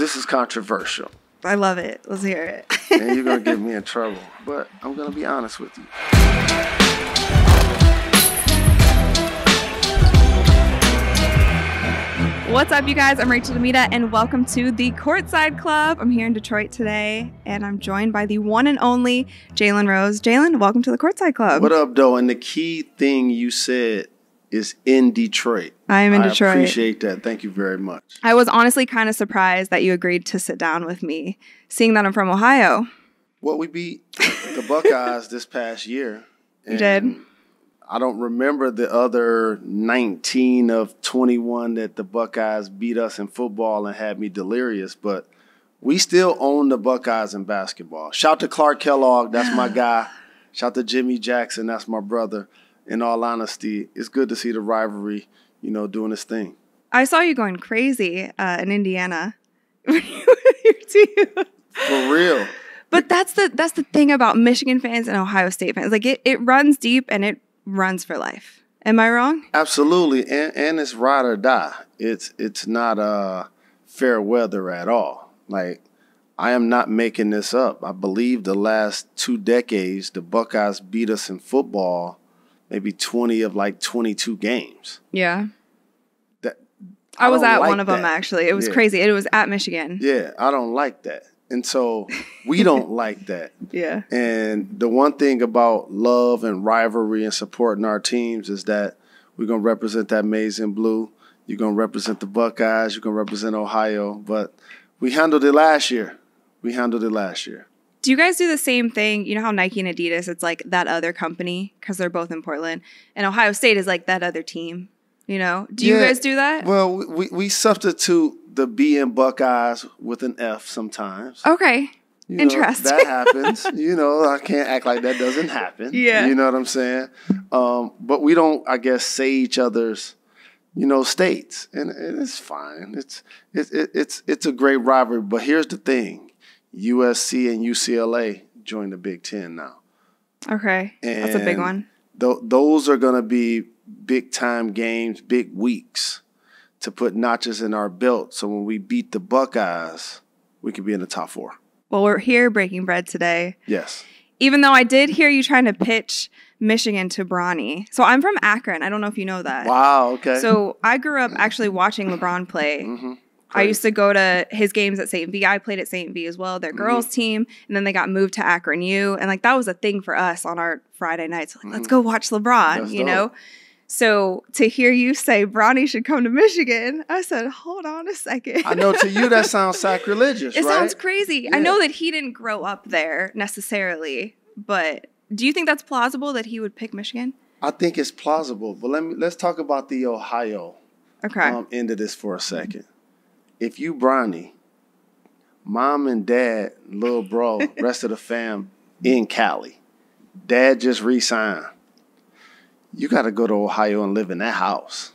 this is controversial. I love it. Let's hear it. And you're going to get me in trouble. But I'm going to be honest with you. What's up, you guys? I'm Rachel DeMita, and welcome to the Courtside Club. I'm here in Detroit today, and I'm joined by the one and only Jalen Rose. Jalen, welcome to the Courtside Club. What up, though? And the key thing you said is in Detroit. I am in Detroit. I appreciate that. Thank you very much. I was honestly kind of surprised that you agreed to sit down with me, seeing that I'm from Ohio. Well, we beat the Buckeyes this past year. You did? I don't remember the other 19 of 21 that the Buckeyes beat us in football and had me delirious, but we still own the Buckeyes in basketball. Shout to Clark Kellogg, that's my guy. Shout to Jimmy Jackson, that's my brother. In all honesty, it's good to see the rivalry, doing its thing. I saw you going crazy in Indiana with your team. For real. But that's the thing about Michigan fans and Ohio State fans. Like, it runs deep and it runs for life. Am I wrong? Absolutely. And it's ride or die. It's not fair weather at all. Like, I am not making this up. I believe the last 2 decades, the Buckeyes beat us in football maybe 20 of 22 games. Yeah. I was at one of them, actually. It was crazy. It was at Michigan. Yeah, I don't like that. And so we don't like that. Yeah. And the one thing about love and rivalry and supporting our teams is that we're going to represent that maize and blue. You're going to represent the Buckeyes. You're going to represent Ohio. But we handled it last year. Do you guys do the same thing? You know how Nike and Adidas, it's like that other company because they're both in Portland. And Ohio State is like that other team, Do you guys do that? Well, we substitute the B in Buckeyes with an F sometimes. Okay. Interesting. That happens. I can't act like that doesn't happen. Yeah. You know what I'm saying? But we don't, I guess, say each other's, states. And it's fine. It's a great rivalry. But here's the thing. USC and UCLA join the Big Ten now. Okay. And that's a big one. Those are going to be big-time games, big weeks to put notches in our belt. So when we beat the Buckeyes, we can be in the top 4. Well, we're here breaking bread today. Yes. Even though I did hear you trying to pitch Michigan to Bronny. So I'm from Akron. I don't know if you know that. Wow, okay. So I grew up actually watching LeBron play. Mm-hmm. I used to go to his games at St. V. I played at St. V as well, their girls team. And then they got moved to Akron U. And that was a thing for us on our Friday nights. Let's go watch LeBron, That's dope. So to hear you say Bronny should come to Michigan, I said, hold on a second. I know to you that sounds sacrilegious, It right? sounds crazy. Yeah. I know that he didn't grow up there necessarily, but do you think that's plausible that he would pick Michigan? I think it's plausible. But let's talk about the Ohio end of this for a second. If you Bronny, mom and dad, little bro, rest of the fam in Cali, dad just re-signed. You got to go to Ohio and live in that house.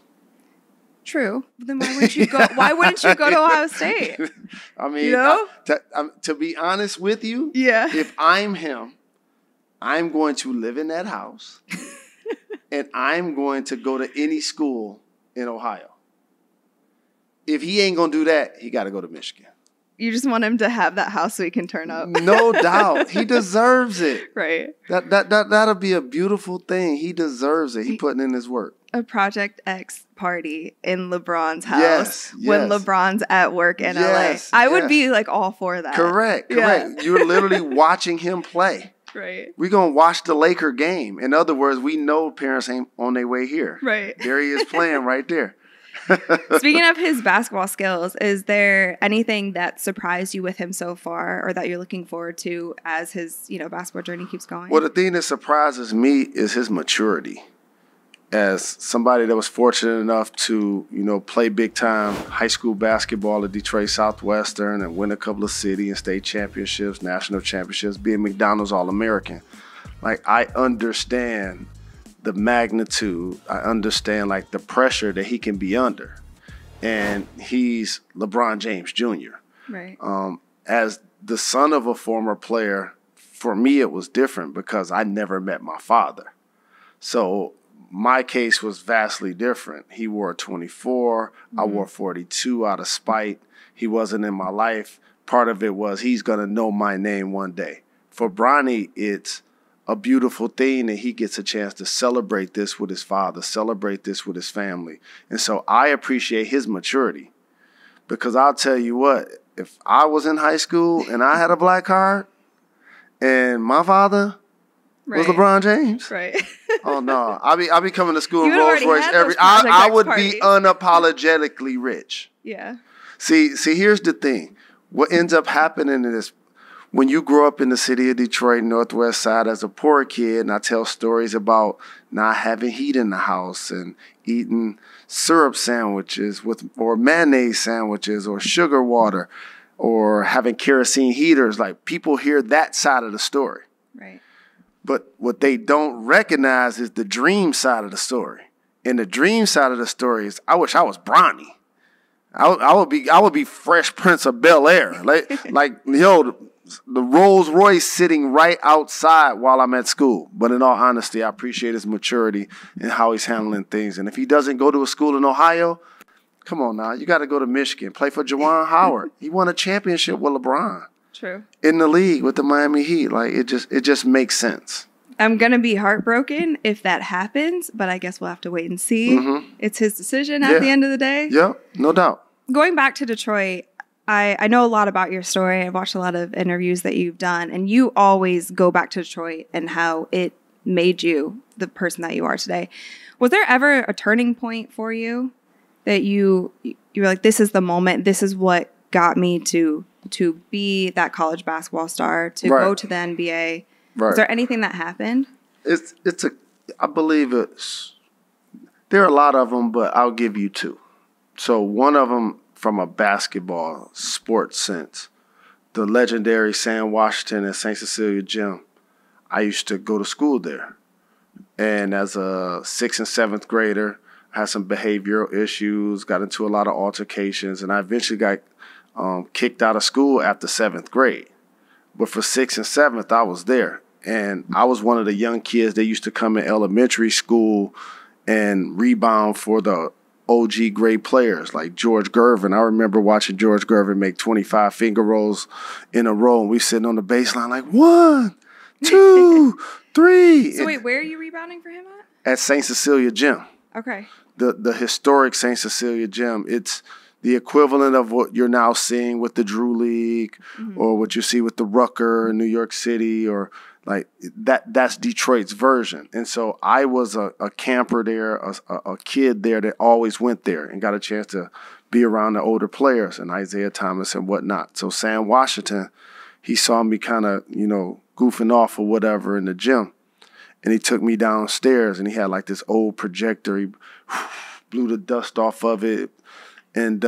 True. But then why wouldn't you go? Why wouldn't you go to Ohio State? I mean, to be honest with you, if I'm him, I'm going to live in that house, and I'm going to go to any school in Ohio. If he ain't going to do that, he got to go to Michigan. You just want him to have that house so he can turn up. No doubt. He deserves it. Right. That'll be a beautiful thing. He deserves it. He putting in his work. A Project X party in LeBron's house when LeBron's at work in LA. I would be all for that. Correct. You're literally watching him play. Right. We're going to watch the Laker game. In other words, we know parents ain't on their way here. Right. There he is playing right there. Speaking of his basketball skills, is there anything that surprised you with him so far or that you're looking forward to as his, basketball journey keeps going? Well, the thing that surprises me is his maturity. As somebody that was fortunate enough to, play big-time high school basketball at Detroit Southwestern and win a couple of city and state championships, national championships, be a McDonald's All-American. I understand the magnitude. I understand the pressure that he can be under. And he's LeBron James Jr. Right. As the son of a former player, for me it was different because I never met my father. So my case was vastly different. He wore 24. I wore 42 out of spite. He wasn't in my life. Part of it was he's going to know my name one day. For Bronny, it's a beautiful thing that he gets a chance to celebrate this with his father, celebrate this with his family. And so I appreciate his maturity, because I'll tell you what, if I was in high school and I had a black card and my father was LeBron James. Right. Oh no, I'll be coming to school in You Rolls Royce I would be unapologetically rich. Yeah. See, here's the thing. What ends up happening is when you grow up in the city of Detroit, Northwest Side, as a poor kid, and I tell stories about not having heat in the house and eating syrup sandwiches or mayonnaise sandwiches or sugar water or having kerosene heaters, like people hear that side of the story. Right. But what they don't recognize is the dream side of the story. And the dream side of the story is, I wish I was Bronny. I would be Fresh Prince of Bel-Air. The Rolls Royce sitting right outside while I'm at school. But in all honesty, I appreciate his maturity and how he's handling things. And if he doesn't go to a school in Ohio, come on now, you got to go to Michigan, play for Juwan Howard. He won a championship with LeBron. True. In the league with the Miami Heat. Like, it just makes sense. I'm going to be heartbroken if that happens, but I guess we'll have to wait and see. It's his decision at the end of the day. Yeah, no doubt. Going back to Detroit, I know a lot about your story. I've watched a lot of interviews that you've done, and you always go back to Detroit and how it made you the person that you are today. Was there ever a turning point for you that you were like, this is the moment, this is what got me to be that college basketball star, to go to the NBA? Right. Was there anything that happened? I believe there are a lot of them, but I'll give you two. So one of them from a basketball sports sense, the legendary Sam Washington at St. Cecilia Gym. I used to go to school there. And as a 6th and 7th grader, I had some behavioral issues, got into a lot of altercations, and I eventually got kicked out of school after 7th grade. But for 6th and 7th, I was there. And I was one of the young kids that used to come in elementary school and rebound for the OG great players like George Gervin. I remember watching George Gervin make 25 finger rolls in a row, and we sitting on the baseline like 1, 2, 3. So wait, where are you rebounding for him at? At St. Cecilia Gym. Okay. The historic St. Cecilia Gym. It's the equivalent of what you're now seeing with the Drew League or what you see with the Rucker in New York City, or like that's Detroit's version. And so I was a camper there, a kid there that always went there and got a chance to be around the older players and Isaiah Thomas and whatnot. So Sam Washington, he saw me kind of, goofing off or whatever in the gym. And he took me downstairs, and he had like this old projector. He blew the dust off of it. And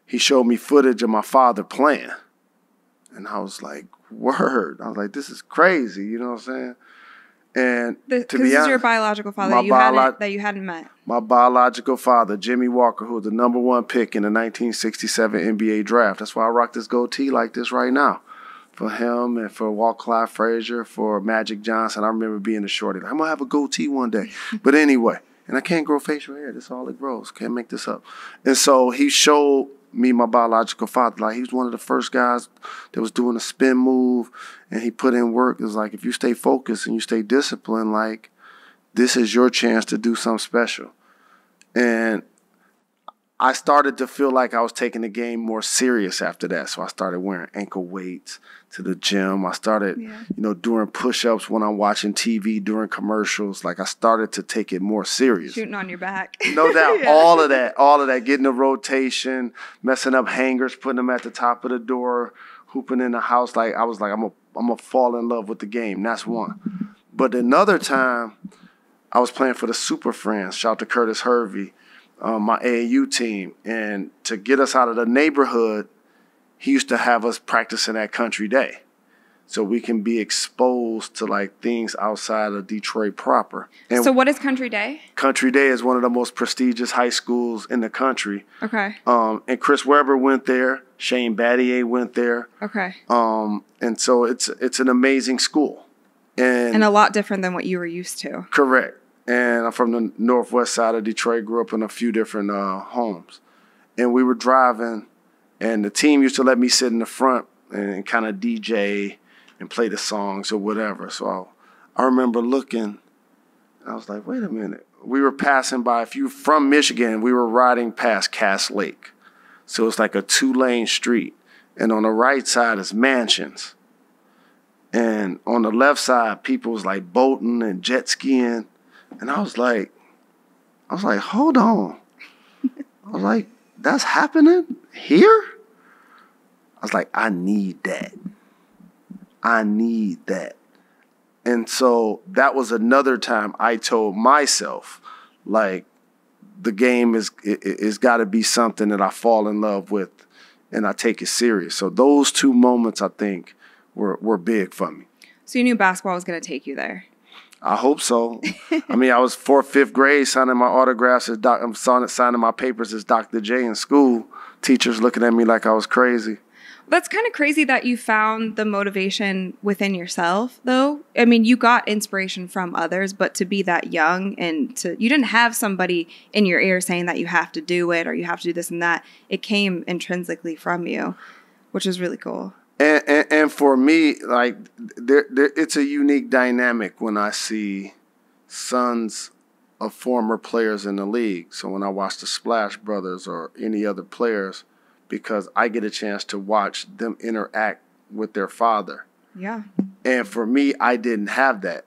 he showed me footage of my father playing. And I was like, word. I was like, this is crazy. You know what I'm saying? And to be honest, this is your biological father that you hadn't met. My biological father, Jimmy Walker, who was the #1 pick in the 1967 NBA draft. That's why I rock this goatee like this right now. For him and for Walt Clyde Frazier, for Magic Johnson. I remember being a shorty. I'm going to have a goatee one day. But anyway, and I can't grow facial hair. This is all it grows. Can't make this up. And so he showed me my biological father. Like, he was one of the first guys that was doing a spin move, and he put in work. It was like, if you stay focused and you stay disciplined, like, this is your chance to do something special. And I started to feel like I was taking the game more serious after that. So I started wearing ankle weights to the gym. I started, doing push-ups when I'm watching TV during commercials. Like, I started to take it more serious. Shooting on your back. No doubt. All of that, getting the rotation, messing up hangers, putting them at the top of the door, hooping in the house. Like, I was like, I'm gonna fall in love with the game. That's one. But another time, I was playing for the Super Friends. Shout out to Curtis Hervey. My AAU team, and to get us out of the neighborhood, he used to have us practicing at Country Day so we can be exposed to like things outside of Detroit proper. And so what is Country Day? Country Day is one of the most prestigious high schools in the country. Okay. And Chris Webber went there. Shane Battier went there. Okay. And so it's an amazing school. And a lot different than what you were used to. Correct. And I'm from the northwest side of Detroit, grew up in a few different homes. And we were driving, and the team used to let me sit in the front and kind of DJ and play the songs or whatever. So I remember looking, and I was like, wait a minute. We were passing by, if you're from Michigan, we were riding past Cass Lake. So it's like a 2-lane street. And on the right side is mansions. And on the left side, people was like boating and jet skiing. And I was like, hold on. I was like, that's happening here? I was like, I need that. I need that. And so that was another time I told myself, like, the game is got to be something that I fall in love with and I take it serious. So those 2 moments, I think, were big for me. So you knew basketball was going to take you there? I hope so. I mean, I was 4th, 5th grade signing my autographs I'm signing my papers as Dr. J in school. Teachers looking at me like I was crazy. That's kind of crazy that you found the motivation within yourself, though. I mean, you got inspiration from others, but to be that young and you didn't have somebody in your ear saying that you have to do it or you have to do this and that. It came intrinsically from you, which is really cool. And for me, like, it's a unique dynamic when I see sons of former players in the league. So when I watch the Splash Brothers or any other players, because I get a chance to watch them interact with their father. Yeah. And for me, I didn't have that.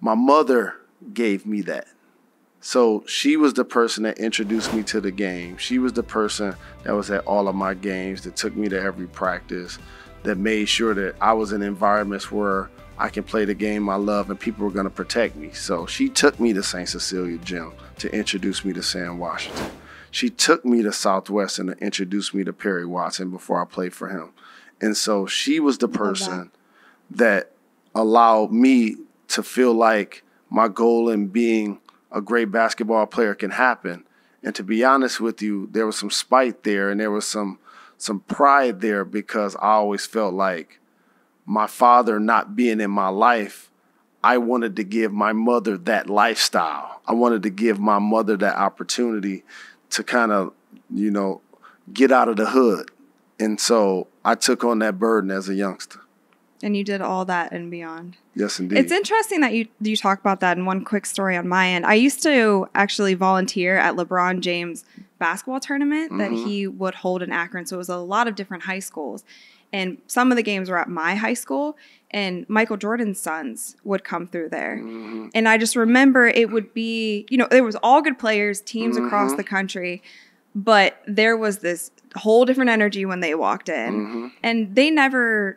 My mother gave me that. So she was the person that introduced me to the game. She was the person that was at all of my games, that took me to every practice, that made sure that I was in environments where I can play the game I love and people were going to protect me. So she took me to St. Cecilia Gym to introduce me to Sam Washington. She took me to Southwestern and introduced me to Perry Watson before I played for him. And so she was the person that allowed me to feel like my goal in being a great basketball player can happen. And to be honest with you, there was some spite there and there was some pride there because I always felt like my father not being in my life, I wanted to give my mother that lifestyle. I wanted to give my mother that opportunity to kind of, get out of the hood. And so I took on that burden as a youngster. And you did all that and beyond. Yes, indeed. It's interesting that you talk about that. And one quick story on my end. I used to actually volunteer at LeBron James basketball tournament that he would hold in Akron. So it was a lot of different high schools. And some of the games were at my high school. And Michael Jordan's sons would come through there. And I just remember it would be, there was all good players, teams across the country. But there was this whole different energy when they walked in. And they never,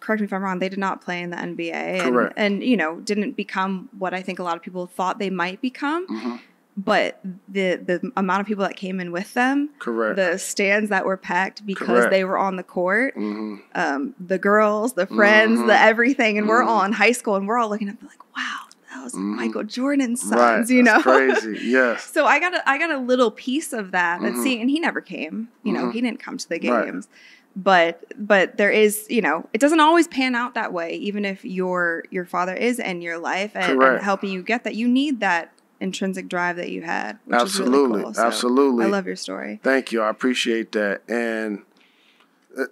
correct me if I'm wrong, they did not play in the NBA. Correct. And didn't become what I think a lot of people thought they might become. But the amount of people that came in with them, Correct. The stands that were packed because Correct. they were on the court, the girls, the friends, the everything, and we're all in high school and we're all looking up like, wow, that was Michael Jordan's sons, Right. That's crazy, yes. So I got a little piece of that, and he never came, he didn't come to the games. Right. But there is, it doesn't always pan out that way, even if your father is in your life and helping you get that. You need that intrinsic drive that you had, which is really cool. So Absolutely. I love your story. Thank you. I appreciate that. And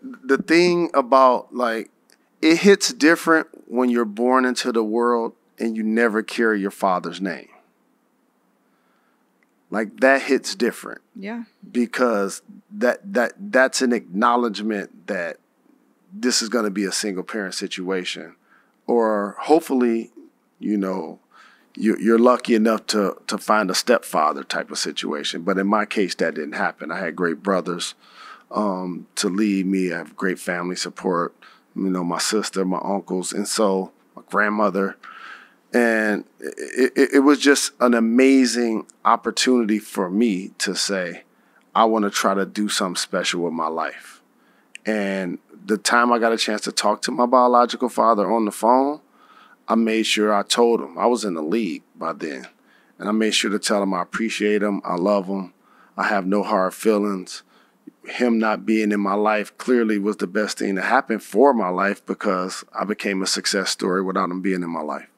the thing about, like, it hits different when you're born into the world and you never carry your father's name. Like, that hits different. Yeah. Because that's an acknowledgement that this is going to be a single parent situation. Or hopefully, you're lucky enough to find a stepfather type of situation. But in my case, that didn't happen. I had great brothers to lead me. I have great family support, my sister, my uncles, and so my grandmother. And it was just an amazing opportunity for me to say, I want to try to do something special with my life. And the time I got a chance to talk to my biological father on the phone, I made sure I told him. I was in the league by then. And I made sure to tell him I appreciate him. I love him. I have no hard feelings. Him not being in my life clearly was the best thing that happened for my life because I became a success story without him being in my life.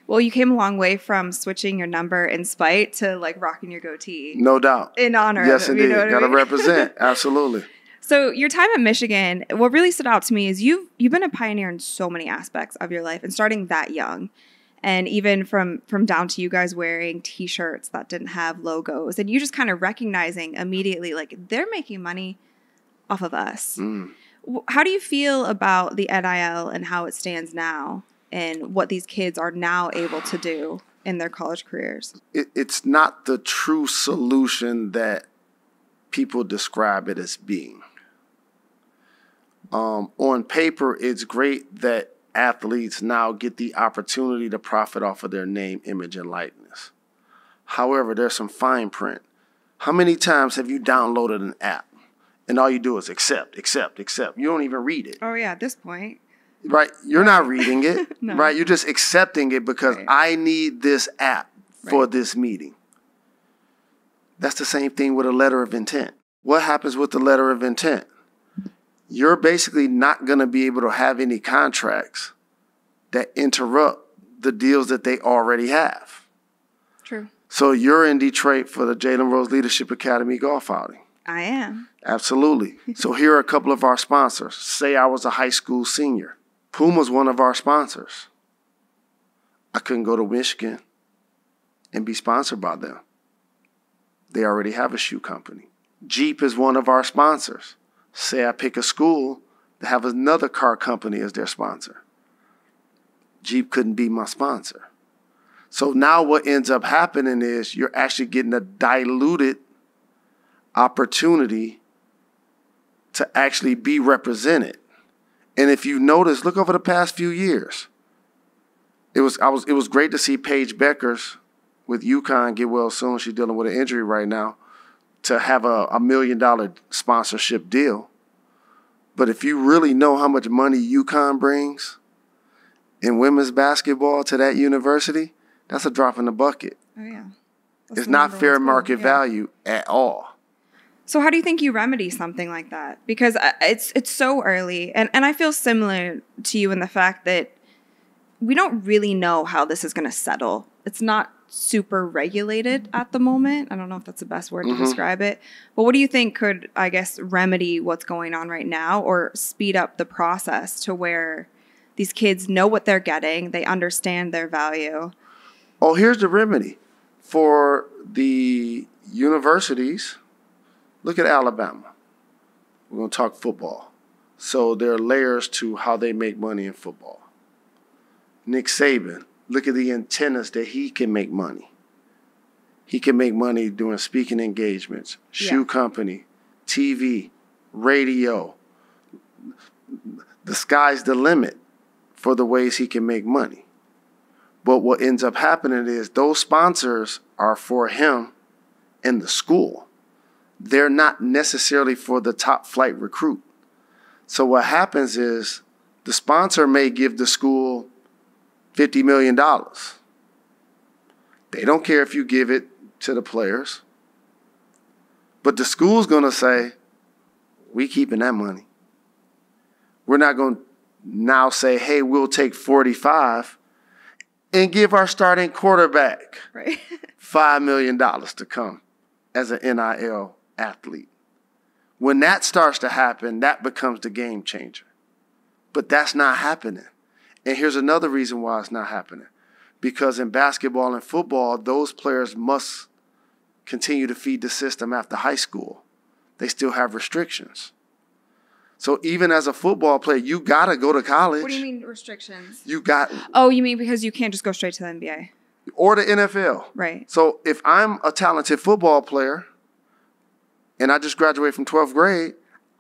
Well, you came a long way from switching your number in spite to like rocking your goatee. No doubt. In honor yes, of him. Indeed. You know what Got to I mean? represent. Absolutely. So your time at Michigan, what really stood out to me is you've been a pioneer in so many aspects of your life, and starting that young. And even from down to you guys wearing T-shirts that didn't have logos, and you just kind of recognizing immediately, like, they're making money off of us. How do you feel about the NIL and how it stands now and what these kids are now able to do in their college careers? It's not the true solution that people describe it as being. On paper, it's great that athletes now get the opportunity to profit off of their name, image, and likeness. However, there's some fine print. How many times have you downloaded an app and all you do is accept? You don't even read it. Oh, yeah, at this point. Right? You're not reading it, No. right? You're just accepting it because Right. I need this app for Right. this meeting. That's the same thing with a letter of intent. What happens with the letter of intent? You're basically not going to be able to have any contracts that interrupt the deals that they already have. True. So you're in Detroit for the Jalen Rose Leadership Academy golf outing. I am. Absolutely. So here are a couple of our sponsors. Say I was a high school senior. Puma's one of our sponsors. I couldn't go to Michigan and be sponsored by them. They already have a shoe company. Jeep is one of our sponsors. Say I pick a school that have another car company as their sponsor. Jeep couldn't be my sponsor. So now what ends up happening is you're actually getting a diluted opportunity to actually be represented. And if you notice, look over the past few years. It was great to see Paige Beckers with UConn get well soon. She's dealing with an injury right now, to have a $1 million sponsorship deal. But if you really know how much money UConn brings in women's basketball to that university, that's a drop in the bucket. Oh, yeah. It's not fair market value at all. So how do you think you remedy something like that? Because it's so early, and I feel similar to you in the fact that we don't really know how this is going to settle. It's not super regulated at the moment. I don't know if that's the best word to describe it. But what do you think could, I guess, remedy what's going on right now or speed up the process to where these kids know what they're getting, they understand their value? Oh, here's the remedy. For the universities, look at Alabama. We're going to talk football. So there are layers to how they make money in football. Nick Saban, look at the antennas that he can make money. He can make money doing speaking engagements, shoe company, TV, radio. The sky's the limit for the ways he can make money. But what ends up happening is those sponsors are for him and the school. They're not necessarily for the top flight recruit. So what happens is the sponsor may give the school $50 million. They don't care if you give it to the players. But the school's going to say, we keeping that money. We're not going to now say, hey, we'll take 45 and give our starting quarterback $5 million to come as an NIL athlete. When that starts to happen, that becomes the game changer. But that's not happening. And here's another reason why it's not happening. Because in basketball and football, those players must continue to feed the system after high school. They still have restrictions. So even as a football player, you got to go to college. What do you mean restrictions? You got. Oh, you mean because you can't just go straight to the NBA? Or the NFL. Right. So if I'm a talented football player and I just graduated from 12th grade,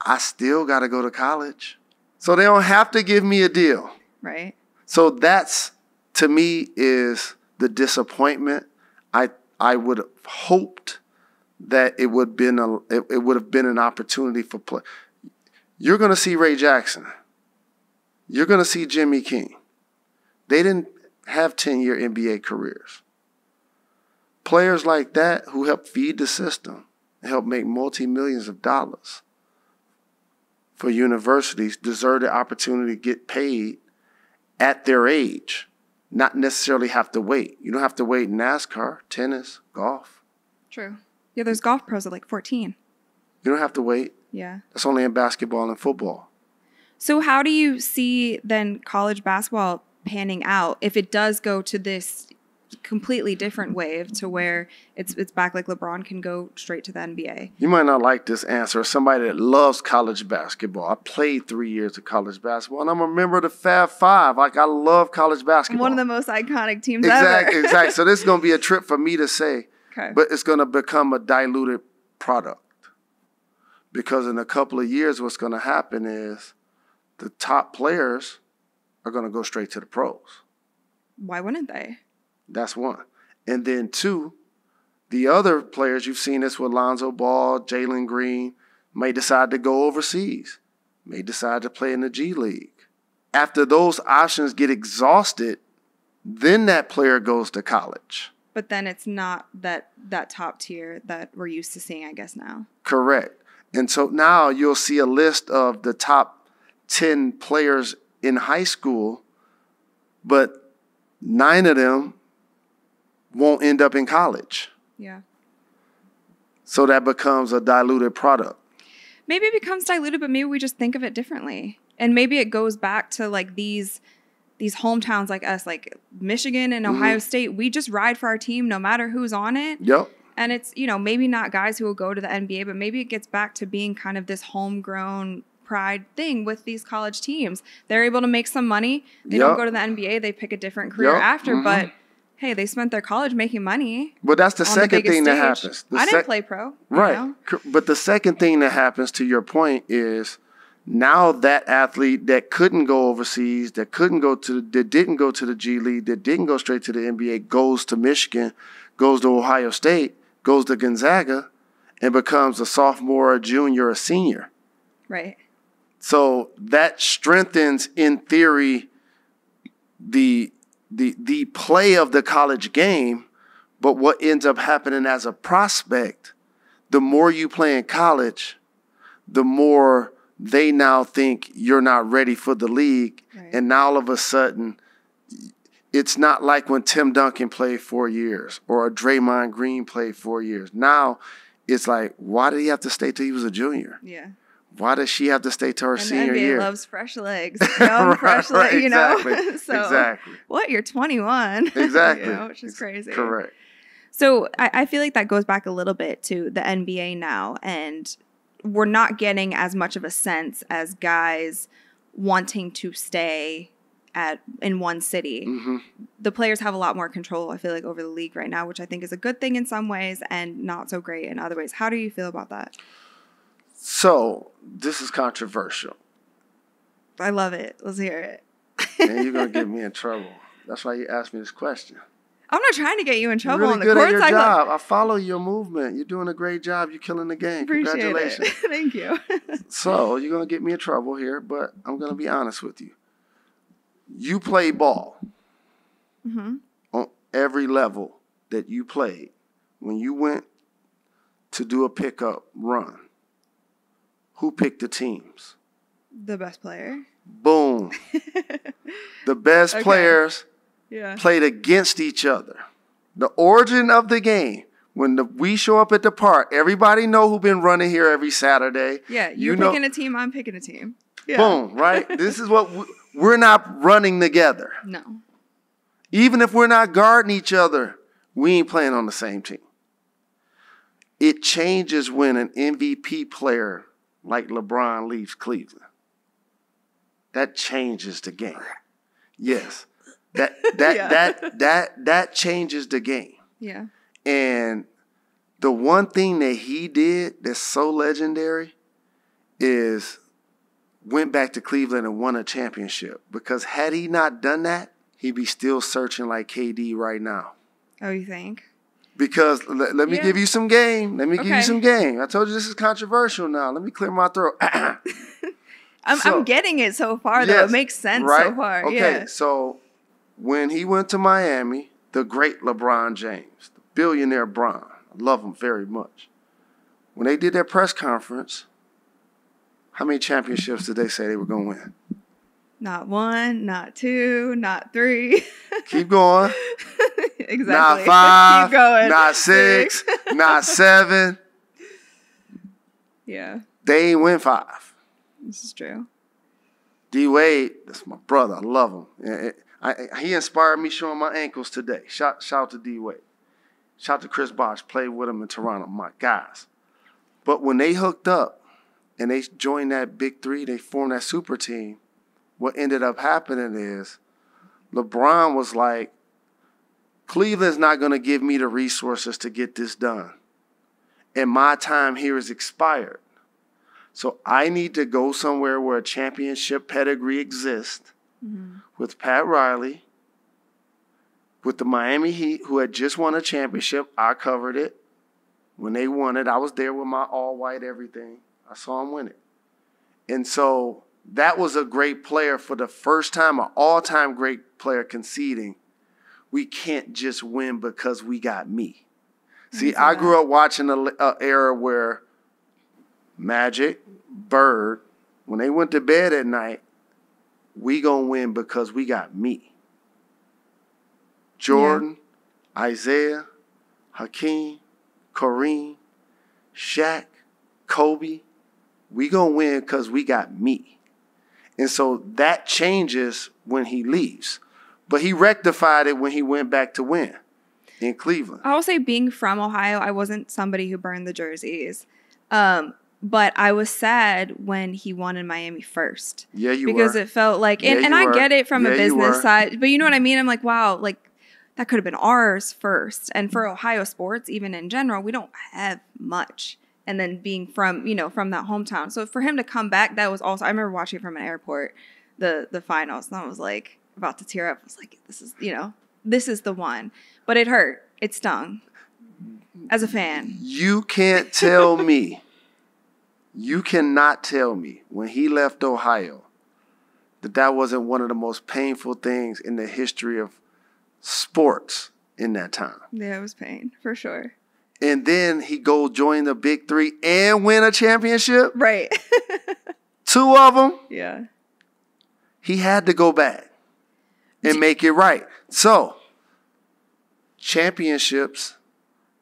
I still got to go to college. So they don't have to give me a deal. Right. So that's, to me, is the disappointment. I would have hoped that it would have been an opportunity for play. You're going to see Ray Jackson. You're going to see Jimmy King. They didn't have 10-year NBA careers. Players like that who help feed the system and help make multi-millions of dollars for universities deserve the opportunity to get paid at their age, not necessarily have to wait. You don't have to wait in NASCAR, tennis, golf. True. Yeah, there's golf pros at like 14. You don't have to wait. Yeah. That's only in basketball and football. So how do you see then college basketball panning out if it does go to this completely different wave to where it's back like LeBron can go straight to the NBA? You might not like this answer. Somebody that loves college basketball. I played 3 years of college basketball, and I'm a member of the Fab Five. Like, I love college basketball. One of the most iconic teams ever. Exactly. So this is going to be a trip for me to say, Okay. but it's going to become a diluted product. Because in a couple of years, what's going to happen is the top players are going to go straight to the pros. Why wouldn't they? That's one. And then two, the other players, you've seen this with Lonzo Ball, Jalen Green, may decide to go overseas, may decide to play in the G League. After those options get exhausted, then that player goes to college. But then it's not that top tier that we're used to seeing, I guess, now. Correct. And so now you'll see a list of the top 10 players in high school, but 9 of them won't end up in college. Yeah. So that becomes a diluted product. Maybe it becomes diluted, but maybe we just think of it differently. And maybe it goes back to like these hometowns like us, like Michigan and Ohio State. We just ride for our team no matter who's on it. Yep. And it's, maybe not guys who will go to the NBA, but maybe it gets back to being kind of this homegrown pride thing with these college teams. They're able to make some money. They don't go to the NBA. They pick a different career after. But, hey, they spent their college making money. But that's the second thing that happens. I didn't play pro. Right. But the second thing that happens, to your point, is now that athlete that couldn't go overseas, that didn't go to the G League, that didn't go straight to the NBA, goes to Michigan, goes to Ohio State, goes to Gonzaga, and becomes a sophomore, a junior, a senior. Right. So that strengthens, in theory, the play of the college game. But what ends up happening as a prospect, the more you play in college, the more they now think you're not ready for the league. Right. And now all of a sudden, it's not like when Tim Duncan played 4 years or a Draymond Green played 4 years. Now it's like, why did he have to stay till he was a junior? Yeah. Why does she have to stay till her senior the NBA year? loves fresh legs. Young, fresh legs, Exactly. So, exactly. What? You're 21. Exactly. Which is crazy. Correct. So I feel like that goes back a little bit to the NBA now, and we're not getting as much of a sense as guys wanting to stay in one city. Mm-hmm. The players have a lot more control, I feel like, over the league right now, which I think is a good thing in some ways and not so great in other ways. How do you feel about that? So this is controversial. I love it. Let's hear it. And you're going to get me in trouble. That's why you asked me this question. I'm not trying to get you in trouble You're on really the good at your courtside. job. I follow your movement. You're doing a great job. You're killing the game. Appreciate Congratulations. it. Thank you. So you're going to get me in trouble here, but I'm going to be honest with you. You play ball on every level that you played. When you went to do a pickup run, who picked the teams? The best player. Boom. The best players played against each other. The origin of the game, when we show up at the park, everybody know who been running here every Saturday. Yeah, you're picking a team, I'm picking a team. Yeah. Boom, right? This is what we're not running together. No. Even if we're not guarding each other, we ain't playing on the same team. It changes when an MVP player like LeBron leaves Cleveland. That changes the game. Yes. That changes the game. Yeah. And the one thing that he did that's so legendary is went back to Cleveland and won a championship. Because had he not done that, he'd be still searching like KD right now. Oh, you think? Because let me give you some game. Let me give you some game. I told you this is controversial now. Let me clear my throat. I'm getting it so far, though. Yes, it makes sense right? so far. Okay, yeah. So when he went to Miami, the great LeBron James, the billionaire Bron, I love him very much. When they did their press conference, how many championships did they say they were going to win? Not 1, not 2, not 3. Keep going. Exactly. Not 5. Keep going. Not 6. Not 7. Yeah. They ain't win 5. This is true. D Wade, that's my brother. I love him. He inspired me showing my ankles today. Shout out to D Wade. Shout out to Chris Bosh. Played with him in Toronto. My guys. But when they hooked up and they joined that big three, they formed that super team. What ended up happening is LeBron was like, Cleveland's not going to give me the resources to get this done. And my time here is expired. So I need to go somewhere where a championship pedigree exists with Pat Riley, with the Miami Heat, who had just won a championship. I covered it. When they won it, I was there with my all-white everything. I saw them win it. And so that was a great player for the first time, an all-time great player conceding. We can't just win because we got me. See, I grew up watching an era where Magic, Bird, when they went to bed at night, we gonna win because we got me. Jordan, Isaiah, Hakeem, Kareem, Shaq, Kobe, we gonna win because we got me. And so that changes when he leaves. But he rectified it when he went back to win in Cleveland. I will say, being from Ohio, I wasn't somebody who burned the jerseys. But I was sad when he won in Miami first. Yeah, you because were. it felt like, and I get it from a business side, but you know what I mean? I'm like, wow, like that could have been ours first. And for Ohio sports, even in general, we don't have much. And then being from, from that hometown. So for him to come back, that was also, I remember watching from an airport, the finals, and I was like about to tear up. I was like, this is the one. But it hurt. It stung. As a fan. You can't tell me. You cannot tell me when he left Ohio that wasn't one of the most painful things in the history of sports in that time. Yeah, it was pain, for sure. And then he go join the big three and win a championship. Right. 2 of them. Yeah. He had to go back and make it right. So, championships,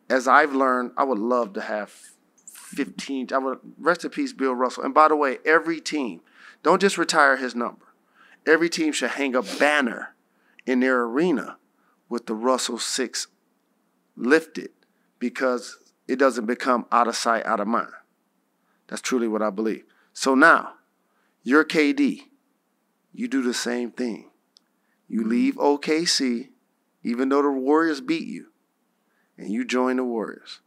as I've learned, I would love to have 15. Rest in peace, Bill Russell. And by the way, every team, don't just retire his number. Every team should hang a banner in their arena with the Russell 6 lifted, because it doesn't become out of sight, out of mind. That's truly what I believe. So now, you're KD. You do the same thing. You leave OKC, even though the Warriors beat you, and you join the Warriors.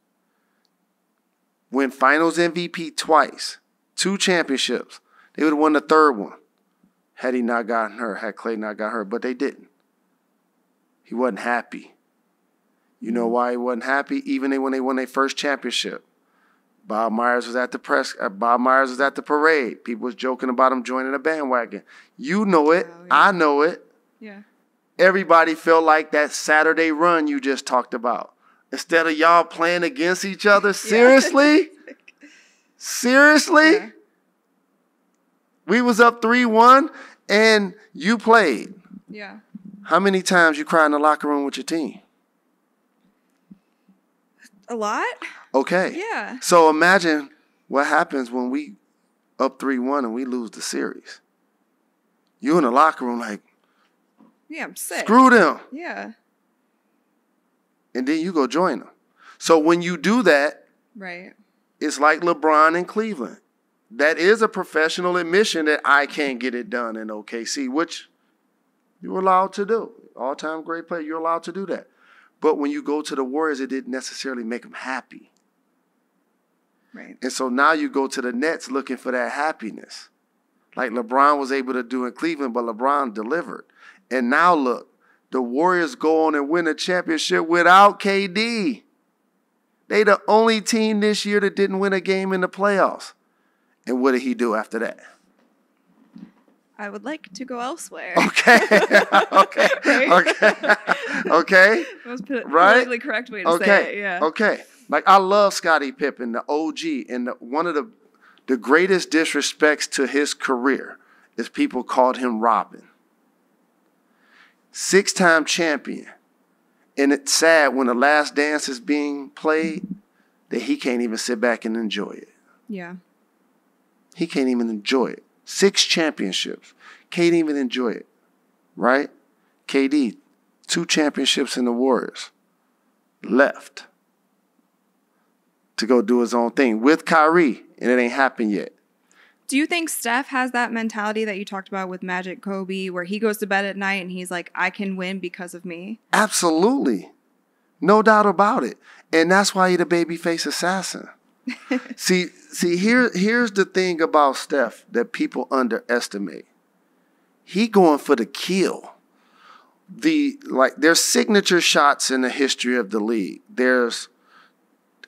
Win finals MVP twice, 2 championships. They would have won the 3rd one had he not gotten hurt, had Clay not got hurt, but they didn't. He wasn't happy. You know why he wasn't happy? Even when they won their first championship. Bob Myers was at the parade. People was joking about him joining a bandwagon. You know it. Oh, yeah. I know it. Yeah. Everybody felt like that Saturday run you just talked about. Instead of y'all playing against each other, seriously? Seriously? Yeah. We was up 3-1 and you played. Yeah. How many times you cry in the locker room with your team? A lot. Okay. Yeah. So imagine what happens when we up 3-1 and we lose the series. You in the locker room like, yeah, I'm sick. Screw them. Yeah. And then you go join them. So when you do that, right, it's like LeBron in Cleveland. That is a professional admission that I can't get it done in OKC, which you're allowed to do. All-time great player, you're allowed to do that. But when you go to the Warriors, it didn't necessarily make them happy. Right. And so now you go to the Nets looking for that happiness. Like LeBron was able to do in Cleveland, but LeBron delivered. And now look, the Warriors go on and win a championship without KD. They the only team this year that didn't win a game in the playoffs. And what did he do after that? I would like to go elsewhere. Okay. Okay. Right? Okay. Okay. Most right? politically correct way to say it. Yeah. Okay. Like I love Scottie Pippen, the OG, and one of the greatest disrespects to his career is people called him Robin. 6-time champion. And it's sad when the last dance is being played that he can't even sit back and enjoy it. Yeah. He can't even enjoy it. 6 championships. Can't even enjoy it. Right? KD, 2 championships in the Warriors. Left to go do his own thing with Kyrie, and it ain't happened yet. Do you think Steph has that mentality that you talked about with Magic Kobe, where he goes to bed at night and he's like, I can win because of me? Absolutely. No doubt about it. And that's why he's the babyface assassin. See, here's the thing about Steph that people underestimate. He going for the kill. There's signature shots in the history of the league. There's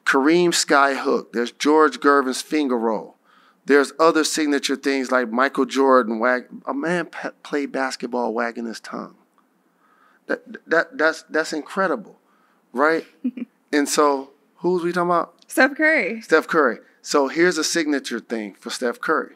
Kareem's sky hook. There's George Gervin's finger roll. There's other signature things like Michael Jordan. A man played basketball wagging his tongue. That's incredible, right? And so, who's we talking about? Steph Curry. Steph Curry. So here's a signature thing for Steph Curry: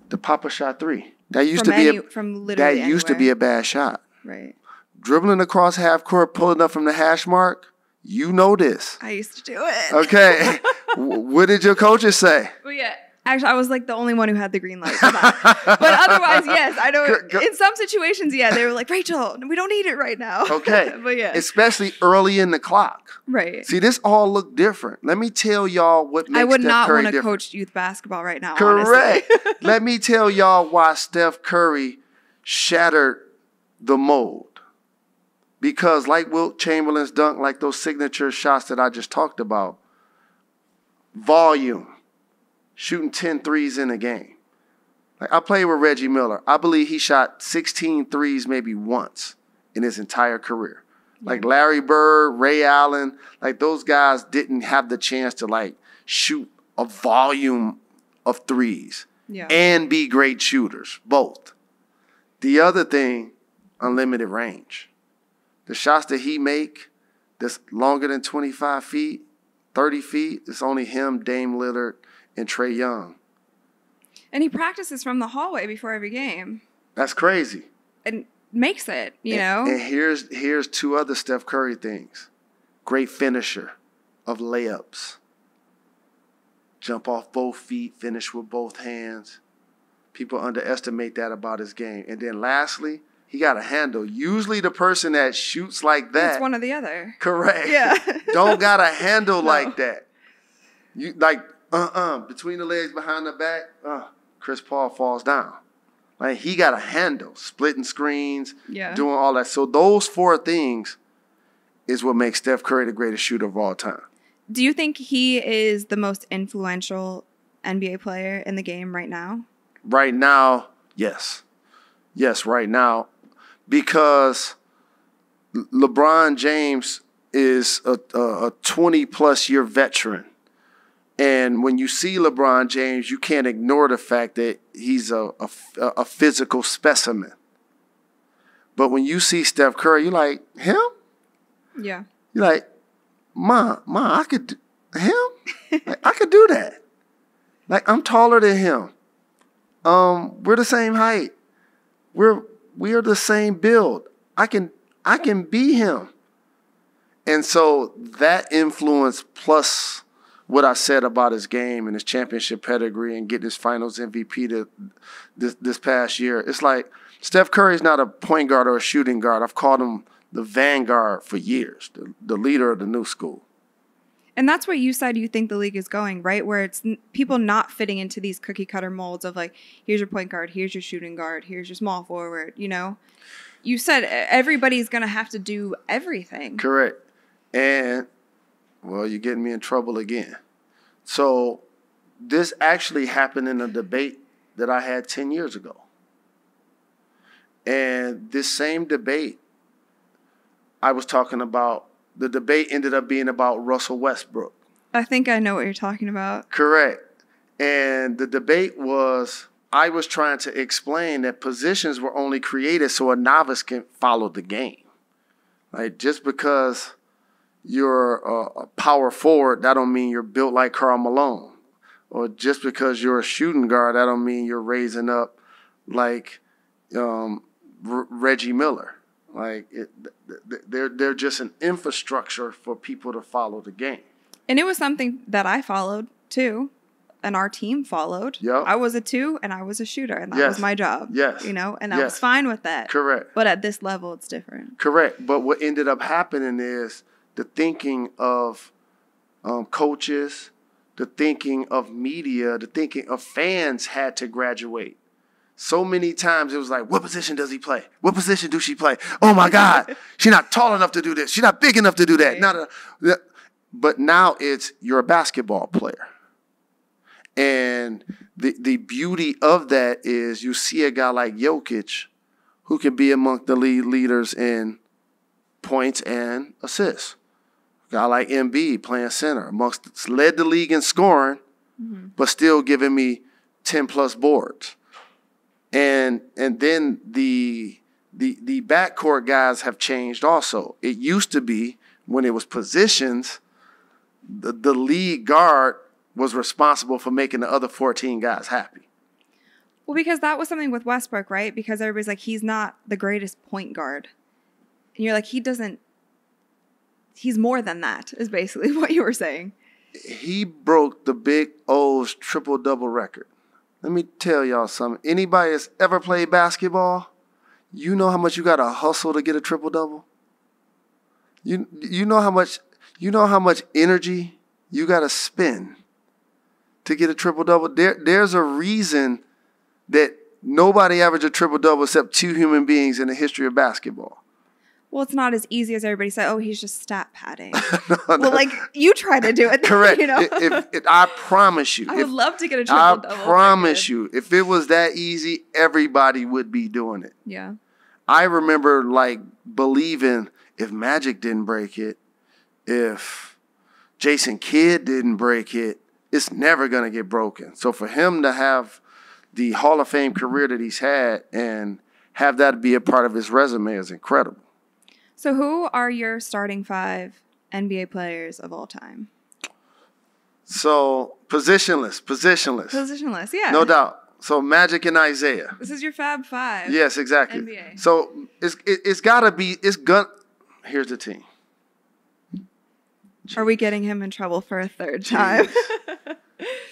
the pop-up shot 3. That used to be a bad shot. Right. Dribbling across half court, pulling up from the hash mark. You know this. I used to do it. Okay. What did your coaches say? Well, yeah. Actually, I was like the only one who had the green light for that. But otherwise, yes. I know in some situations, yeah, they were like, Rachel, we don't need it right now. Okay. But yeah. Especially early in the clock. Right. See, this all look different. Let me tell y'all what makes Steph Curry different. I would not want to coach youth basketball right now, Correct. honestly. Let me tell y'all why Steph Curry shattered the mold. Because like Wilt Chamberlain's dunk, like those signature shots that I just talked about, volume, shooting 10 threes in a game. Like I played with Reggie Miller. I believe he shot 16 threes maybe once in his entire career. Like Larry Bird, Ray Allen, like those guys didn't have the chance to like shoot a volume of threes and be great shooters, both. The other thing, unlimited range. The shots that he make that's longer than 25 feet, 30 feet, it's only him, Dame Lillard, and Trae Young. And he practices from the hallway before every game. That's crazy. And makes it, you know? And here's 2 other Steph Curry things. Great finisher of layups. Jump off both feet, finish with both hands. People underestimate that about his game. And then lastly, he got a handle. Usually the person that shoots like that. It's one or the other. Correct. Yeah. Don't got a handle like that. You like, between the legs, behind the back, Chris Paul falls down. Like he got a handle, splitting screens, doing all that. So those 4 things is what makes Steph Curry the greatest shooter of all time. Do you think he is the most influential NBA player in the game right now? Right now, yes. Yes, right now. Because LeBron James is a 20-plus year veteran. And when you see LeBron James, you can't ignore the fact that he's a physical specimen. But when you see Steph Curry, you're like, him? Yeah. You're like, Ma, I could do him? Like, I could do that. Like, I'm taller than him. We're the same height. We are the same build. I can be him. And so that influence plus what I said about his game and his championship pedigree and getting his finals MVP this past year, it's like Steph Curry's not a point guard or a shooting guard. I've called him the vanguard for years, the leader of the new school. And that's what you said you think the league is going, right? Where it's people not fitting into these cookie cutter molds of like, here's your point guard, here's your shooting guard, here's your small forward, you know? You said everybody's going to have to do everything. Correct. And, well, you're getting me in trouble again. So this actually happened in a debate that I had 10 years ago. And this same debate, I was talking about, the debate ended up being about Russell Westbrook. I think I know what you're talking about. Correct. And the debate was, I was trying to explain that positions were only created so a novice can follow the game. Like just because you're a power forward, that don't mean you're built like Karl Malone. Or just because you're a shooting guard, that don't mean you're raising up like Reggie Miller. Like they're just an infrastructure for people to follow the game. And it was something that I followed too, and our team followed. Yep. I was a 2 and I was a shooter, and that was my job. Yes. You know, and I was fine with that. Correct. But at this level, it's different. Correct. But what ended up happening is the thinking of coaches, the thinking of media, the thinking of fans had to graduate. So many times it was like, what position does he play? What position does she play? Oh, my God. She's not tall enough to do this. She's not big enough to do that. Right. But now it's you're a basketball player. And the beauty of that is you see a guy like Jokic who can be among the lead leaders in points and assists. A guy like Embiid playing center led the league in scoring, but still giving me 10-plus boards. And then the backcourt guys have changed also. It used to be when it was positions, the lead guard was responsible for making the other 14 guys happy. Well, because that was something with Westbrook, right? Because everybody's like, he's not the greatest point guard. And you're like, he's more than that, is basically what you were saying. He broke the Big O's triple-double record. Let me tell y'all something. Anybody that's ever played basketball, you know how much you got to hustle to get a triple-double? You know how much energy you got to spend to get a triple-double? There's a reason that nobody averaged a triple-double except 2 human beings in the history of basketball. Well, it's not as easy as everybody said. Oh, he's just stat padding. Well, like, you try to do it. Correct. You know? I promise you. I would love to get a triple-double. I promise you. If it was that easy, everybody would be doing it. Yeah. I remember, like, believing if Magic didn't break it, if Jason Kidd didn't break it, it's never going to get broken. So for him to have the Hall of Fame career that he's had and have that be a part of his resume is incredible. So who are your starting 5 NBA players of all time? So positionless. Positionless, yeah. No doubt. So Magic and Isaiah. This is your Fab 5. Yes, exactly. NBA. So it's got to be, here's the team. Are we getting him in trouble for a third time?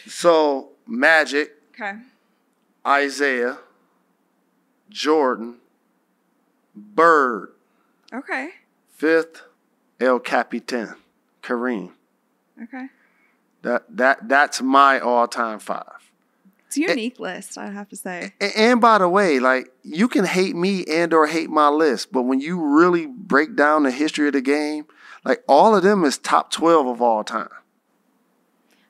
So Magic, Okay. Isaiah, Jordan, Bird. Okay. 5th, El Capitan, Kareem. Okay. That's my all-time 5. It's a unique list, I have to say. And by the way, like, you can hate me and or hate my list, but when you really break down the history of the game, like, all of them is top 12 of all time.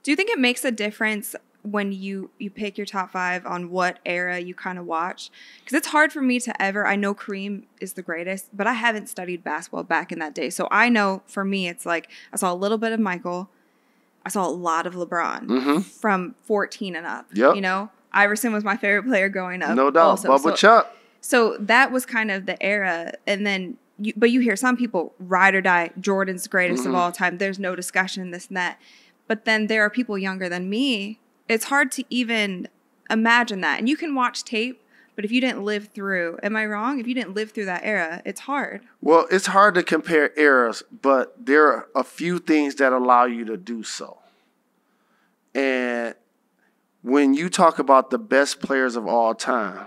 Do you think it makes a difference when you pick your top 5 on what era you kind of watch? Because it's hard for me to I know Kareem is the greatest, but I haven't studied basketball back in that day. So I know for me, it's like I saw a little bit of Michael. I saw a lot of LeBron from 14 and up. Yep. You know, Iverson was my favorite player growing up. No doubt. Also. Bubba Chuck. So that was kind of the era. And then, but you hear some people, ride or die, Jordan's greatest of all time. There's no discussion, this and that. But then there are people younger than me. It's hard to even imagine that. And you can watch tape, but if you didn't live through, am I wrong? If you didn't live through that era, it's hard. Well, it's hard to compare eras, but there are a few things that allow you to do so. And when you talk about the best players of all time,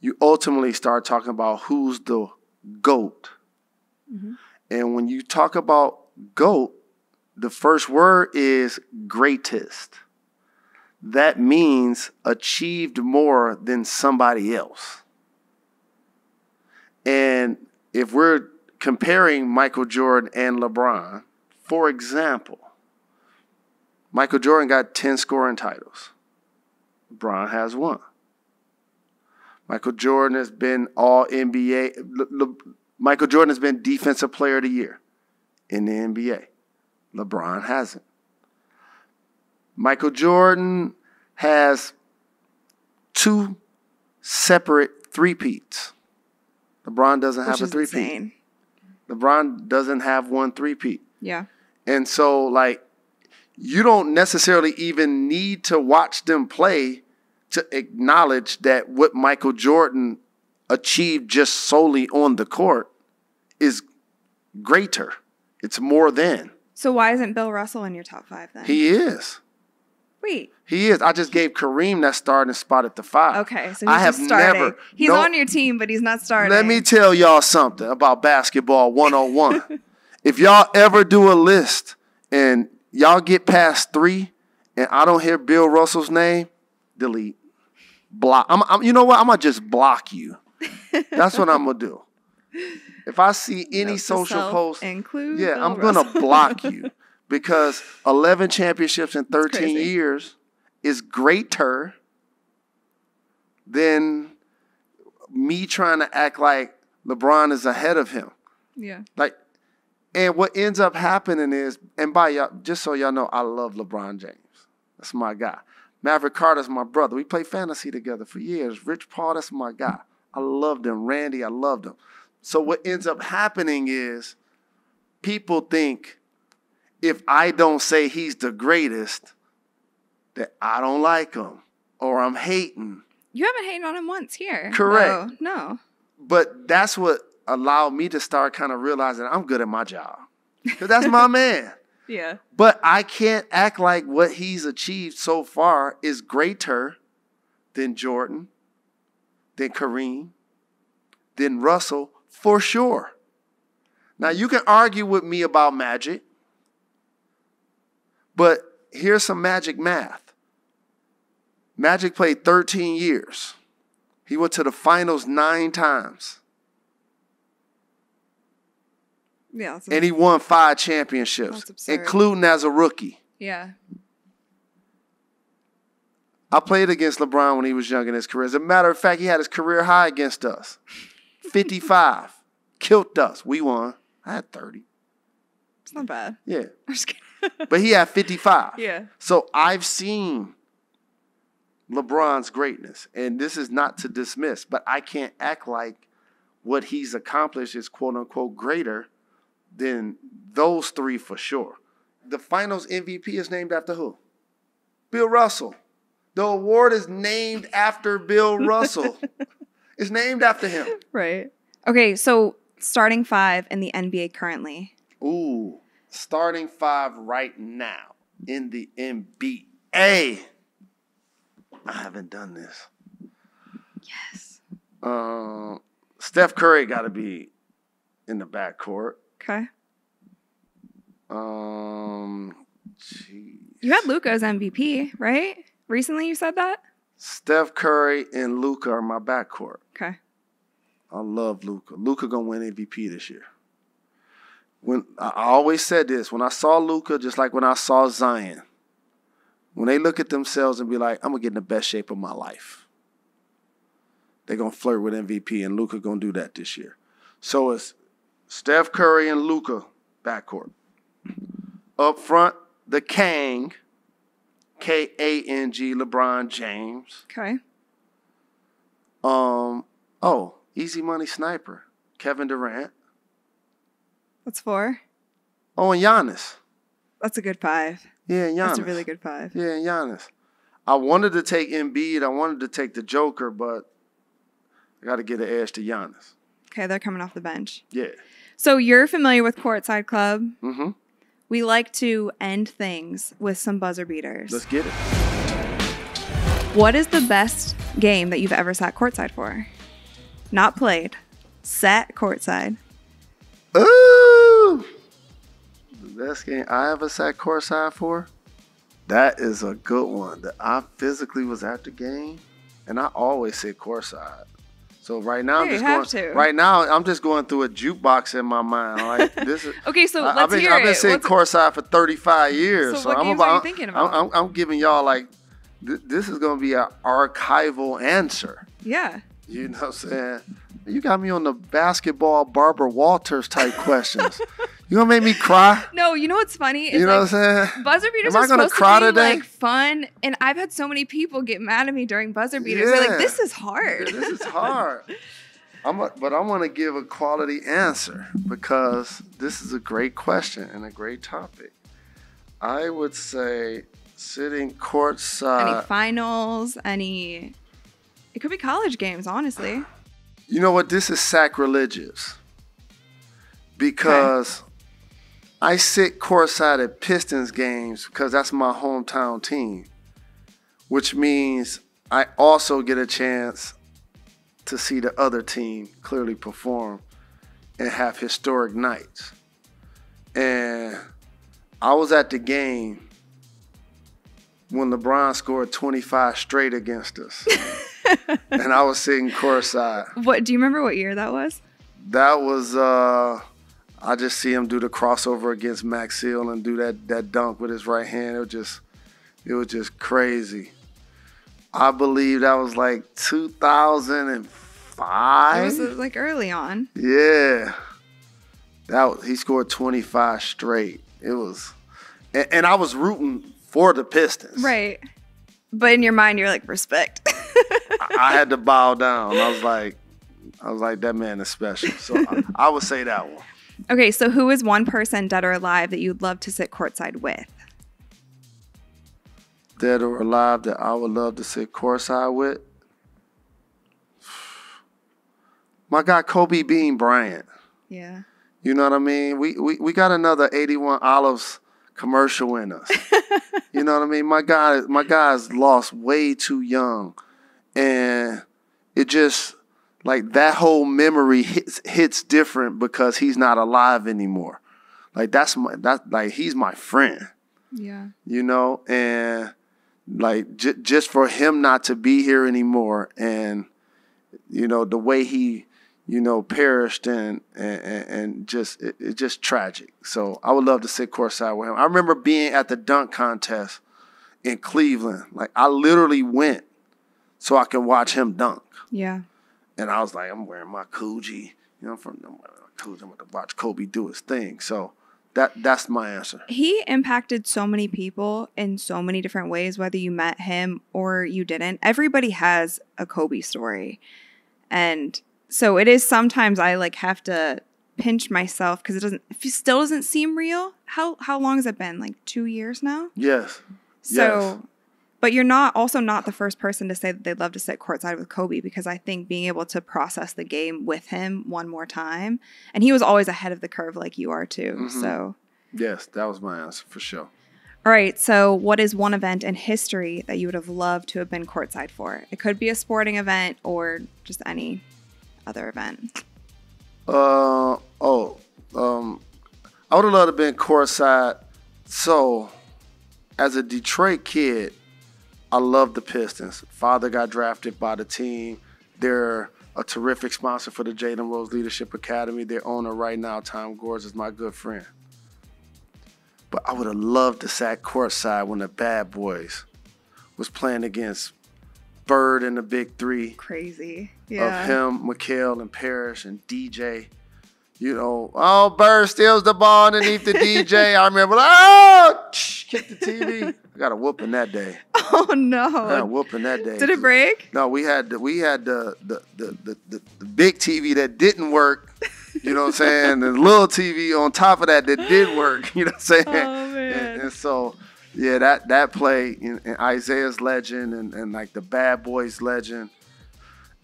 you ultimately start talking about who's the GOAT. And when you talk about GOAT, the first word is greatest. That means achieved more than somebody else. And if we're comparing Michael Jordan and LeBron, for example, Michael Jordan got 10 scoring titles. LeBron has 1. Michael Jordan has been all NBA. Michael Jordan has been Defensive Player of the Year in the NBA. LeBron hasn't. Michael Jordan has 2 separate three-peats. LeBron doesn't have a three-peat. Insane. LeBron doesn't have 1 three-peat. Yeah. And so, like, you don't necessarily even need to watch them play to acknowledge that what Michael Jordan achieved just solely on the court is greater. It's more than. So why isn't Bill Russell in your top 5 then? He is. Wait. He is. I just gave Kareem that starting spot at the 5. Okay, so he's just starting. He's on your team, but he's not starting. Let me tell y'all something about basketball 101. If y'all ever do a list and y'all get past 3 and I don't hear Bill Russell's name, delete. Block. You know what? I'm going to just block you. That's what I'm going to do. If I see any social post, I'm going to block you because 11 championships in 13 years is greater than me trying to act like LeBron is ahead of him. Yeah. And what ends up happening is, and by y'all, just so y'all know, I love LeBron James. That's my guy. Maverick Carter's my brother. We played fantasy together for years. Rich Paul, that's my guy. I loved him. Randy, I loved him. So what ends up happening is people think if I don't say he's the greatest, that I don't like him or I'm hating. You haven't hated on him once here. Correct. No. But that's what allowed me to start kind of realizing I'm good at my job. Because that's my man. Yeah. But I can't act like what he's achieved so far is greater than Jordan, than Kareem, than Russell, for sure. Now, you can argue with me about Magic, but here's some Magic math. Magic played 13 years. He went to the finals 9 times. Yeah, and he won 5 championships, including as a rookie. Yeah. I played against LeBron when he was young in his career. As a matter of fact, he had his career high against us. 55. Killed us. We won. I had 30. It's not bad. Yeah. I'm just kidding. But he had 55. Yeah. So I've seen LeBron's greatness. And this is not to dismiss, but I can't act like what he's accomplished is quote-unquote greater than those 3 for sure. The finals MVP is named after who? Bill Russell. The award is named after Bill Russell. It's named after him. Right. Okay, so starting 5 in the NBA currently. Ooh, starting 5 right now in the NBA. I haven't done this. Yes. Steph Curry got to be in the backcourt. Okay. Geez. You had Luka as MVP, right? Recently you said that? Steph Curry and Luka are my backcourt. Okay. I love Luka. Luka gonna win MVP this year. When I always said this, when I saw Luka, just like when I saw Zion, when they look at themselves and be like, I'm gonna get in the best shape of my life, they're gonna flirt with MVP, and Luka gonna do that this year. So it's Steph Curry and Luka backcourt. Up front, the Kang, K-A-N-G, LeBron James. Okay. Easy money sniper, Kevin Durant. That's 4. Oh, and Giannis. That's a good 5. Yeah, and Giannis. That's a really good 5. Yeah, and Giannis. I wanted to take Embiid. I wanted to take the Joker, but I got to get an edge to Giannis. Okay, they're coming off the bench. Yeah. So you're familiar with Courtside Club. Mm-hmm. We like to end things with some buzzer beaters. Let's get it. What is the best game that you've ever sat courtside for? Not played. Sat courtside. Ooh! The best game I ever sat courtside for? That is a good one. That I physically was at the game, and I always sit courtside. So right now, I'm just going through a jukebox in my mind. Like this is okay. So let's hear it. I've been sitting courtside for 35 years. So what games are you thinking about? I'm giving y'all like this is going to be an archival answer. Yeah. You know what I'm saying? You got me on the basketball Barbara Walters type questions. You gonna make me cry? No, you know what's funny? It's you know what I'm saying? Buzzer beaters are supposed to be like fun, and I've had so many people get mad at me during buzzer beaters. Yeah. They're like, "This is hard." Yeah, this is hard. But I want to give a quality answer because this is a great question and a great topic. I would say Sitting courtside. Any finals? Any? It could be college games, honestly. You know what? This is sacrilegious because I sit courtside at Pistons games because that's my hometown team, which means I also get a chance to see the other team clearly perform and have historic nights. And I was at the game when LeBron scored 25 straight against us. And I was sitting courtside. What do you remember what year that was? That was I just see him do the crossover against Max Seal and do that dunk with his right hand. It was just crazy. I believe that was like 2005. It was like early on. Yeah. He scored 25 straight. It was, and I was rooting for the Pistons. Right. But in your mind, you're like, respect. I had to bow down. I was like, that man is special. So I would say that one. Okay, so who is one person, dead or alive, that you'd love to sit courtside with? Dead or alive that I would love to sit courtside with? My guy Kobe Bean Bryant. Yeah. You know what I mean? We got another 81 Olives commercial in us. You know what I mean? My guy's lost way too young. And it just, like, that whole memory hits different because he's not alive anymore. Like, he's my friend. Yeah. You know? And, like, just for him not to be here anymore and, you know, the way he, you know, perished and just, it's just tragic. So I would love to sit courtside with him. I remember being at the dunk contest in Cleveland. Like, I literally went so I could watch him dunk. Yeah. And I was like, I'm wearing my Coogee. You know, I'm wearing my Coogee. I'm going to watch Kobe do his thing. So that's my answer. He impacted so many people in so many different ways, whether you met him or you didn't. Everybody has a Kobe story. And so it is sometimes I like have to pinch myself because it still doesn't seem real. How long has it been? Like 2 years now? Yes. So, yes. But you're not the first person to say that they'd love to sit courtside with Kobe, because I think being able to process the game with him one more time, and he was always ahead of the curve like you are too. Mm-hmm. So yes, that was my answer for sure. All right. So what is one event in history that you would have loved to have been courtside for? It could be a sporting event or just any other event. I would have loved to have been courtside. So, as a Detroit kid, I love the Pistons. Father got drafted by the team. They're a terrific sponsor for the Jalen Rose Leadership Academy. Their owner right now, Tom Gores, is my good friend. But I would have loved to sat courtside when the Bad Boys was playing against Bird and the Big Three. Crazy. Of him, McHale, and Parrish, and DJ. You know, Bird steals the ball underneath the DJ. I remember, kick the TV. I got a whooping that day. Oh no! I got a whooping that day. Did it break? No, we had the big TV that didn't work. You know what I'm saying? The little TV on top of that did work. You know what I'm saying? Oh man! And so, yeah, that play and Isaiah's legend and like the Bad Boys legend.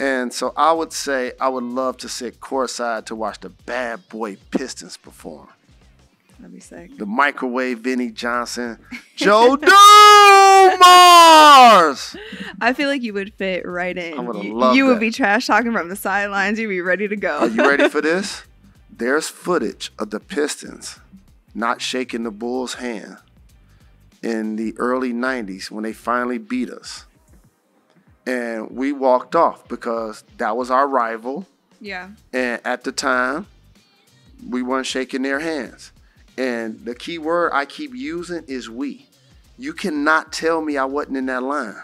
And so I would say I would love to sit courtside to watch the Bad Boy Pistons perform. That'd be sick. The microwave Vinnie Johnson, Joe Dumars. I feel like you would fit right in. I would have loved You that. would be trash talking from the sidelines. You'd be ready to go. Are you ready for this? There's footage of the Pistons not shaking the Bulls' hand in the early 90s when they finally beat us. And we walked off because that was our rival. Yeah. And at the time, we weren't shaking their hands. And the key word I keep using is we. You cannot tell me I wasn't in that line.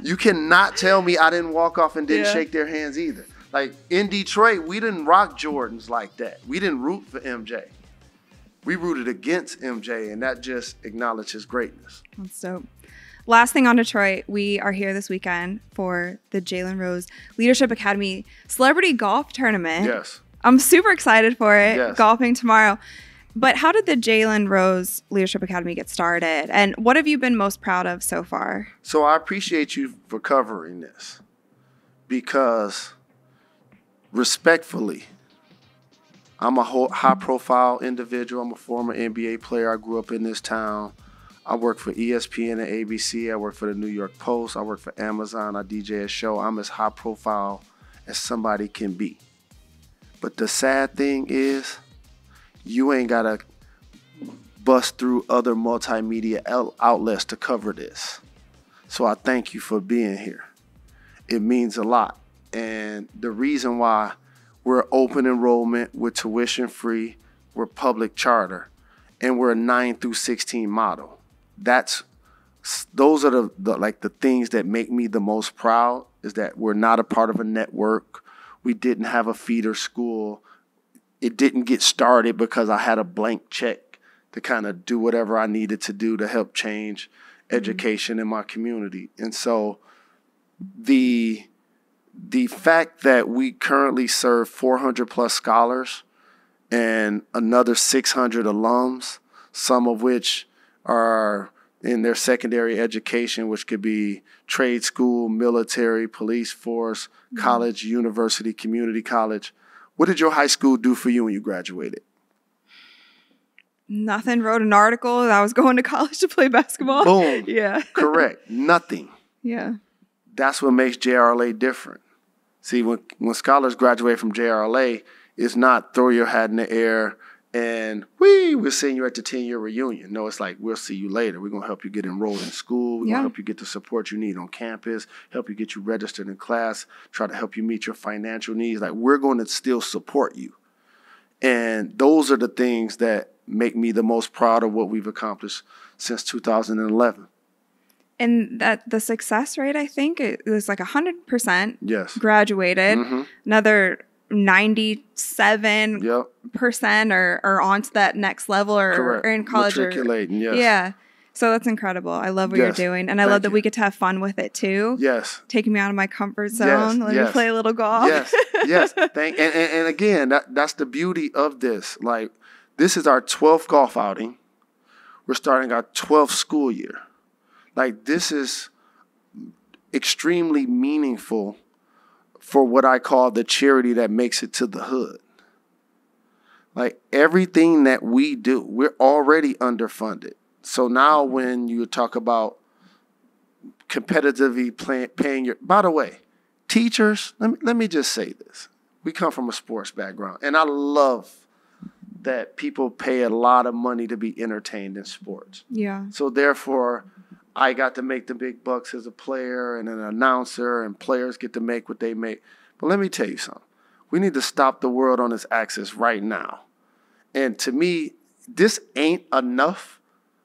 You cannot tell me I didn't walk off and didn't shake their hands either. Like in Detroit, we didn't rock Jordans like that. We didn't root for MJ. We rooted against MJ, and that just acknowledged his greatness. That's dope. Last thing on Detroit, we are here this weekend for the Jalen Rose Leadership Academy Celebrity Golf Tournament. Yes. I'm super excited for it. Yes. Golfing tomorrow. But how did the Jalen Rose Leadership Academy get started? And what have you been most proud of so far? So I appreciate you for covering this because respectfully, I'm a high-profile individual. I'm a former NBA player. I grew up in this town. I work for ESPN and ABC. I work for the New York Post. I work for Amazon. I DJ a show. I'm as high-profile as somebody can be. But the sad thing is, you ain't got to bust through other multimedia outlets to cover this. So I thank you for being here. It means a lot. And the reason why we're open enrollment, we're tuition free, we're public charter, and we're a 9 through 16 model. Those are the things that make me the most proud, is that we're not a part of a network. We didn't have a feeder school. It didn't get started because I had a blank check to kind of do whatever I needed to do to help change education in my community. And so the fact that we currently serve 400 plus scholars and another 600 alums, some of which are in their secondary education, which could be trade school, military, police force, college, university, community college. What did your high school do for you when you graduated? Nothing. Wrote an article that I was going to college to play basketball. Boom. Yeah. Correct. Nothing. Yeah. That's what makes JRLA different. See, when scholars graduate from JRLA, it's not throw your hat in the air and we're seeing you at the 10-year reunion. No, it's like, we'll see you later. We're going to help you get enrolled in school. We're going to help you get the support you need on campus, help you get you registered in class, try to help you meet your financial needs. Like, we're going to still support you. And those are the things that make me the most proud of what we've accomplished since 2011. And that the success rate, I think, it was like 100%. Yes. Graduated. Another 97% are on to that next level or in college. Matriculating, yes. Yeah. So that's incredible. I love what you're doing. And I love that we get to have fun with it too. Yes. Taking me out of my comfort zone. Let me play a little golf. Yes. Yes. And again, that's the beauty of this. Like, this is our 12th golf outing. We're starting our 12th school year. Like, this is extremely meaningful for what I call the charity that makes it to the hood. Like, everything that we do, we're already underfunded. So now when you talk about competitively paying your... By the way, teachers, let me just say this. We come from a sports background, and I love that people pay a lot of money to be entertained in sports. Yeah. So therefore, I got to make the big bucks as a player and an announcer, and players get to make what they make. But let me tell you something. We need to stop the world on its axis right now. And to me, this ain't enough,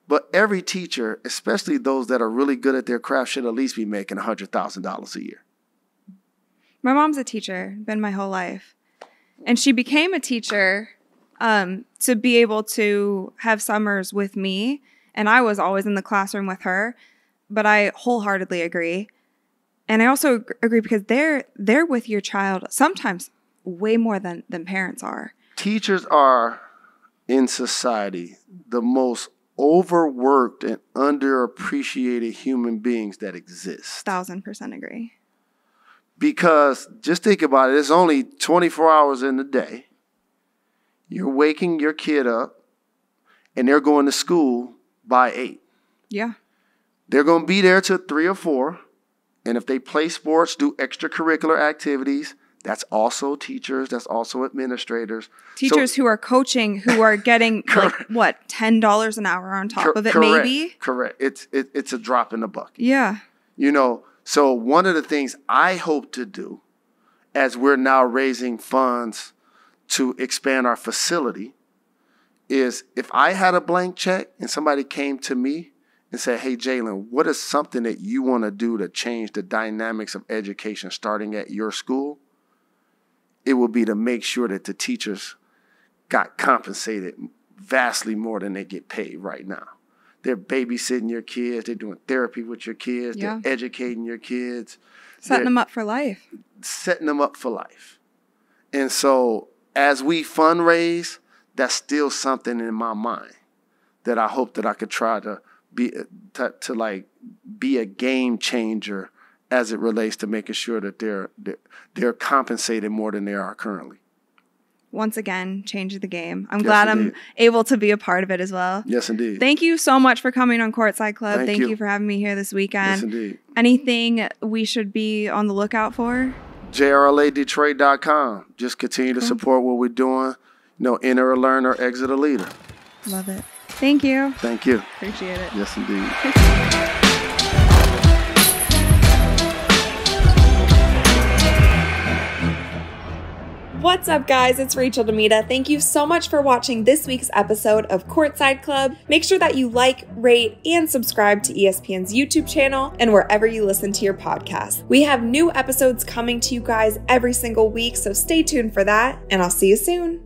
but every teacher, especially those that are really good at their craft, should at least be making $100,000 a year. My mom's a teacher, been my whole life. And she became a teacher to be able to have summers with me. And I was always in the classroom with her. But I wholeheartedly agree. And I also agree because they're with your child sometimes way more than parents are. Teachers are, in society, the most overworked and underappreciated human beings that exist. 1000% agree. Because just think about it. It's only 24 hours in the day. You're waking your kid up, and they're going to school by 8. Yeah. They're going to be there till 3 or 4. And if they play sports, do extracurricular activities, that's also teachers. That's also administrators. Teachers who are coaching, who are getting $10 an hour on top of it, maybe? Correct. It's a drop in the bucket. Yeah. So one of the things I hope to do, as we're now raising funds to expand our facility, is if I had a blank check and somebody came to me and said, hey, Jalen, what is something that you want to do to change the dynamics of education starting at your school? It would be to make sure that the teachers got compensated vastly more than they get paid right now. They're babysitting your kids. They're doing therapy with your kids. Yeah. They're educating your kids. Setting them up for life. Setting them up for life. And so as we fundraise, that's still something in my mind that I hope that I could try to be a game changer as it relates to making sure that they're compensated more than they are currently. Once again, change the game. I'm glad I'm able to be a part of it as well. Yes, indeed. Thank you so much for coming on Courtside Club. Thank you for having me here this weekend. Yes, indeed. Anything we should be on the lookout for? JRLADetroit.com. Just continue to support what we're doing. Enter a learner, exit a leader. Love it. Thank you. Thank you. Appreciate it. Yes, indeed. What's up, guys? It's Rachel DeMita. Thank you so much for watching this week's episode of Courtside Club. Make sure that you like, rate, and subscribe to ESPN's YouTube channel and wherever you listen to your podcast. We have new episodes coming to you guys every single week, so stay tuned for that, and I'll see you soon.